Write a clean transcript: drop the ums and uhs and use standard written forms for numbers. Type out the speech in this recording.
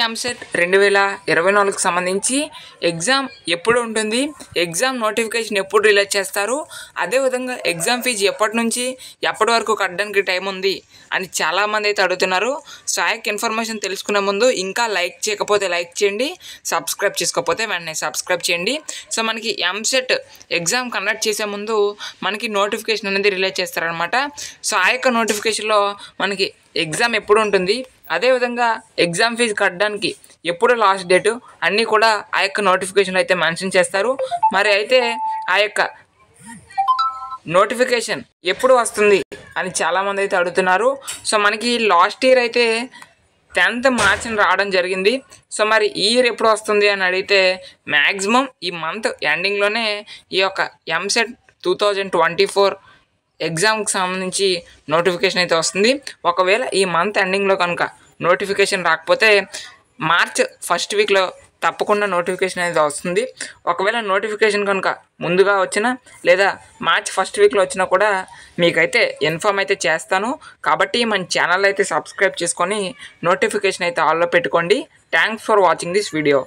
ఎంసెట్ 2024కి సంబంధించి ఎగ్జామ్ ఎప్పుడు ఉంటుంది, ఎగ్జామ్ నోటిఫికేషన్ ఎప్పుడు రిలీజ్ చేస్తారు, అదేవిధంగా ఎగ్జామ్ ఫీజు ఎప్పటి నుంచి ఎప్పటి వరకు కట్టడానికి టైం ఉంది అని చాలామంది అయితే అడుగుతున్నారు. సో ఆ యొక్క ఇన్ఫర్మేషన్ తెలుసుకునే ముందు ఇంకా లైక్ చేయకపోతే లైక్ చేయండి, సబ్స్క్రైబ్ చేసుకోకపోతే వెంటనే సబ్స్క్రైబ్ చేయండి. సో మనకి ఎంసెట్ ఎగ్జామ్ కండక్ట్ చేసే ముందు మనకి నోటిఫికేషన్ అనేది రిలీజ్ చేస్తారనమాట. సో ఆ యొక్క నోటిఫికేషన్లో మనకి ఎగ్జామ్ ఎప్పుడు ఉంటుంది, అదేవిధంగా ఎగ్జామ్ ఫీజు కట్టడానికి ఎప్పుడు లాస్ట్ డేటు అన్నీ కూడా ఆ యొక్క నోటిఫికేషన్ అయితే మెన్షన్ చేస్తారు. మరి అయితే ఆ యొక్క నోటిఫికేషన్ ఎప్పుడు వస్తుంది అని చాలామంది అయితే అడుగుతున్నారు. సో మనకి లాస్ట్ ఇయర్ అయితే 10th మార్చిని రావడం జరిగింది. సో మరి ఈ ఇయర్ ఎప్పుడు వస్తుంది అని అడిగితే మ్యాక్సిమం ఈ మంత్ ఎండింగ్లోనే ఈ యొక్క ఎంసెట్ 2024 ఎగ్జామ్కి సంబంధించి నోటిఫికేషన్ అయితే వస్తుంది. ఒకవేళ ఈ మంత్ ఎండింగ్లో కనుక నోటిఫికేషన్ రాకపోతే మార్చ్ ఫస్ట్ వీక్లో తప్పకుండా నోటిఫికేషన్ అనేది వస్తుంది. ఒకవేళ నోటిఫికేషన్ కనుక ముందుగా వచ్చినా లేదా మార్చ్ ఫస్ట్ వీక్లో వచ్చినా కూడా మీకైతే ఇన్ఫామ్ అయితే చేస్తాను. కాబట్టి మన ఛానల్ అయితే సబ్స్క్రైబ్ చేసుకొని నోటిఫికేషన్ అయితే ఆల్లో పెట్టుకోండి. Thanks for watching this video.